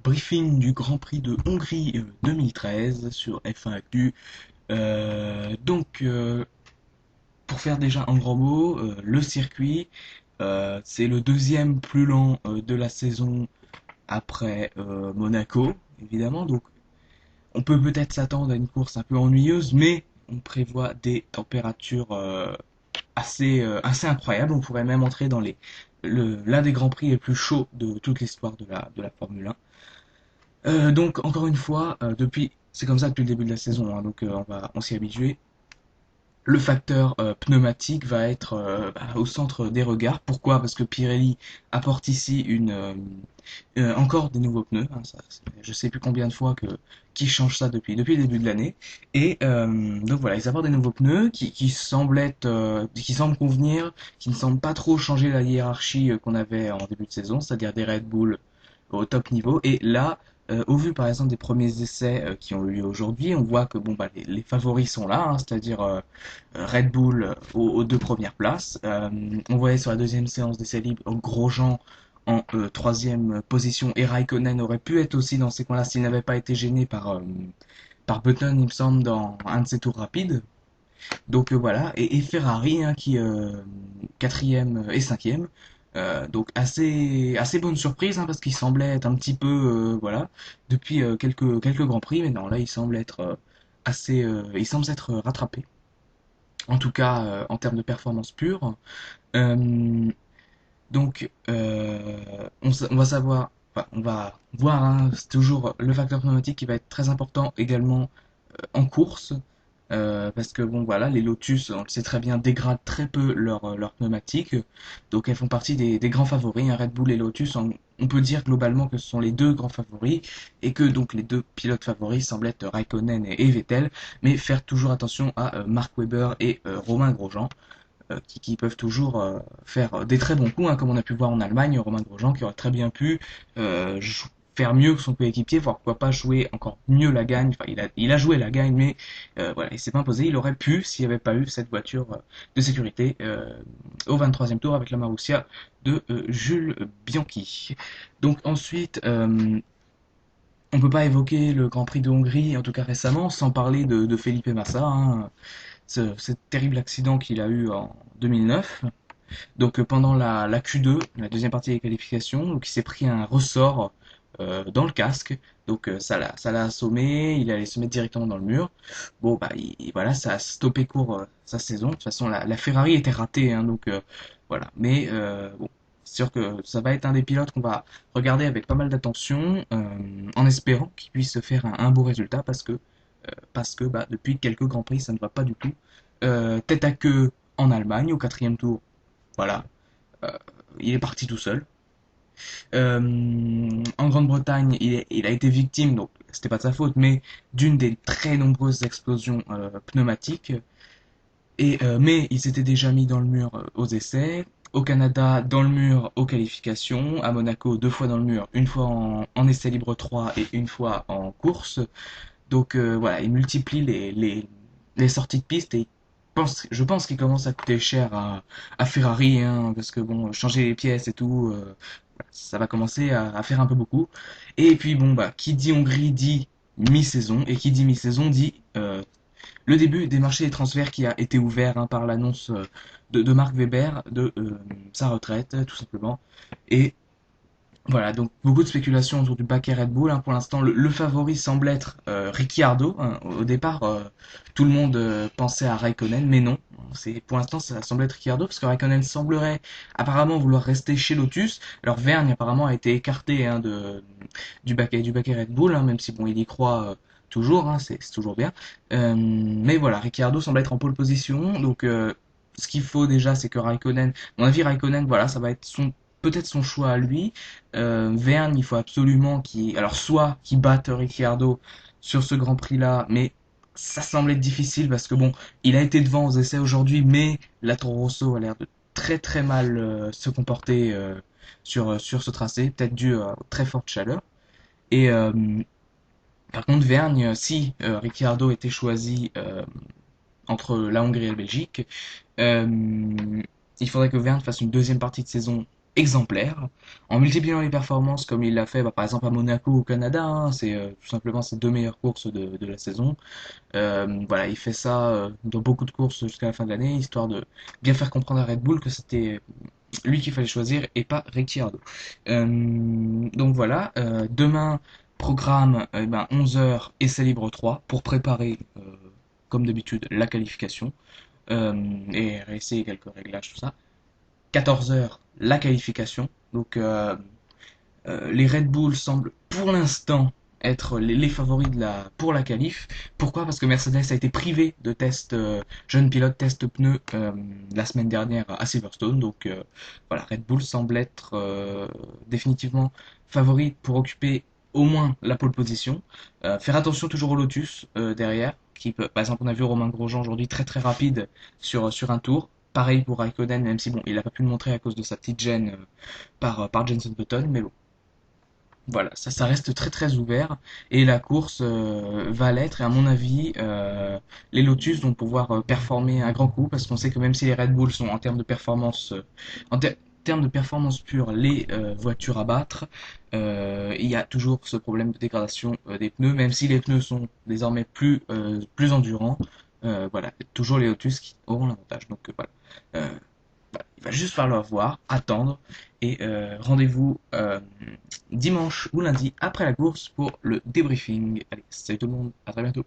briefing du Grand Prix de Hongrie 2013 sur F1 Actu. Pour faire déjà un grand mot, le circuit, c'est le deuxième plus lent de la saison après Monaco, évidemment. Donc, on peut peut-être s'attendre à une course un peu ennuyeuse, mais on prévoit des températures assez incroyables. On pourrait même entrer dans l'un des grands prix les plus chauds de toute l'histoire de la Formule 1. Donc encore une fois, c'est comme ça depuis le début de la saison, hein, donc on s'y habituer. Le facteur pneumatique va être au centre des regards. Pourquoi? Parce que Pirelli apporte ici encore des nouveaux pneus. Hein, je sais plus combien de fois qu'ils changent ça depuis le début de l'année. Et donc voilà, ils apportent des nouveaux pneus qui semblent convenir, qui ne semblent pas trop changer la hiérarchie qu'on avait en début de saison, c'est-à-dire des Red Bull au top niveau. Et là, au vu par exemple des premiers essais qui ont eu lieu aujourd'hui, on voit que bon bah les favoris sont là, hein, c'est-à-dire Red Bull aux deux premières places. On voyait sur la deuxième séance d'essais libres Grosjean en troisième position, et Raikkonen aurait pu être aussi dans ces coins-là s'il n'avait pas été gêné par Button, il me semble, dans un de ses tours rapides. Donc voilà, et Ferrari hein, qui quatrième et cinquième. Donc assez bonne surprise hein, parce qu'il semblait être un petit peu voilà depuis quelques grands prix, mais non là il semble être il semble s'être rattrapé. En tout cas en termes de performance pure. Euh, on va savoir, enfin, on va voir, hein, c'est toujours le facteur pneumatique qui va être très important également en course. Parce que bon voilà, les Lotus, on le sait très bien, dégradent très peu leur pneumatique. Donc elles font partie des grands favoris, hein. Red Bull et Lotus, on peut dire globalement que ce sont les deux grands favoris et que donc les deux pilotes favoris semblent être Raikkonen et Vettel, mais faire toujours attention à Mark Webber et Romain Grosjean qui peuvent toujours faire des très bons coups, hein, comme on a pu voir en Allemagne, Romain Grosjean qui aurait très bien pu faire mieux que son coéquipier, voire pourquoi pas jouer encore mieux la gagne. Enfin, il a joué la gagne, mais voilà, il s'est pas imposé. Il aurait pu s'il n'y avait pas eu cette voiture de sécurité au 23e tour avec la Marussia de Jules Bianchi. Donc ensuite, on peut pas évoquer le Grand Prix de Hongrie, en tout cas récemment, sans parler de Felipe Massa, hein, ce terrible accident qu'il a eu en 2009. Donc pendant la Q2, la deuxième partie des qualifications, donc il s'est pris un ressort dans le casque. Donc ça l'a assommé, il allait se mettre directement dans le mur. Bon bah voilà, ça a stoppé court sa saison. De toute façon la Ferrari était ratée, hein, donc voilà. Mais bon, c'est sûr que ça va être un des pilotes qu'on va regarder avec pas mal d'attention, en espérant qu'il puisse faire un beau résultat parce que bah, depuis quelques grands prix ça ne va pas du tout. Tête à queue en Allemagne au quatrième tour, voilà, euh, il est parti tout seul. En Grande-Bretagne, il a été victime, donc c'était pas de sa faute, mais d'une des très nombreuses explosions pneumatiques. Mais il s'était déjà mis dans le mur aux essais. Au Canada, dans le mur aux qualifications. À Monaco, deux fois dans le mur, une fois en essai libre 3 et une fois en course. Donc voilà, il multiplie les sorties de piste et je pense qu'il commence à coûter cher à Ferrari, hein, parce que bon, changer les pièces et tout, ça va commencer à faire un peu beaucoup. Et puis bon, bah, qui dit Hongrie dit mi-saison, et qui dit mi-saison dit le début des marchés des transferts qui a été ouvert hein, par l'annonce de Mark Webber de sa retraite, tout simplement. Et voilà, donc beaucoup de spéculations autour du baquet Red Bull, hein. Pour l'instant, le favori semble être Ricciardo, hein. Au départ, tout le monde pensait à Raikkonen, mais non. Pour l'instant, ça semble être Ricciardo, parce que Raikkonen semblerait apparemment vouloir rester chez Lotus. Alors Vergne apparemment a été écarté hein, du baquet Red Bull, hein, même si bon, il y croit toujours, hein, c'est toujours bien. Mais voilà, Ricciardo semble être en pole position, donc ce qu'il faut déjà, c'est que Raikkonen, à mon avis, Raikkonen, voilà, ça va être peut-être son choix à lui. Verne, il faut absolument alors soit qu'il batte Ricciardo sur ce Grand Prix-là, mais ça semble être difficile parce que bon, il a été devant aux essais aujourd'hui, mais la Toro Rosso a l'air de très très mal se comporter sur ce tracé, peut-être dû à très forte chaleur. Et par contre, Vergne, si Ricciardo était choisi entre la Hongrie et la Belgique, il faudrait que Verne fasse une deuxième partie de saison exemplaire en multipliant les performances comme il l'a fait par exemple à Monaco au Canada, hein, c'est tout simplement ses deux meilleures courses de la saison. Voilà, il fait ça dans beaucoup de courses jusqu'à la fin de l'année, histoire de bien faire comprendre à Red Bull que c'était lui qu'il fallait choisir et pas Ricciardo. Donc voilà, demain, programme 11 h essai libre 3 pour préparer, comme d'habitude, la qualification et essayer quelques réglages, tout ça. 14 h la qualification. Donc les Red Bull semblent pour l'instant être les favoris pour la qualif. Pourquoi? Parce que Mercedes a été privé de tests jeunes pilotes, test pneus la semaine dernière à Silverstone. Donc voilà, Red Bull semble être définitivement favori pour occuper au moins la pole position. Faire attention toujours au Lotus derrière. Par exemple, on a vu Romain Grosjean aujourd'hui très très rapide sur un tour. Pareil pour Raikkonen, même si bon, il n'a pas pu le montrer à cause de sa petite gêne par Jenson Button, mais bon, voilà, ça reste très très ouvert et la course va l'être et à mon avis les Lotus vont pouvoir performer un grand coup parce qu'on sait que même si les Red Bull sont en termes de performance termes de performance pure les voitures à battre, il y a toujours ce problème de dégradation des pneus même si les pneus sont désormais plus endurants, voilà, toujours les Lotus qui auront l'avantage donc voilà. Voilà, il va juste falloir voir, attendre et rendez-vous dimanche ou lundi après la course pour le débriefing. Allez, salut tout le monde, à très bientôt.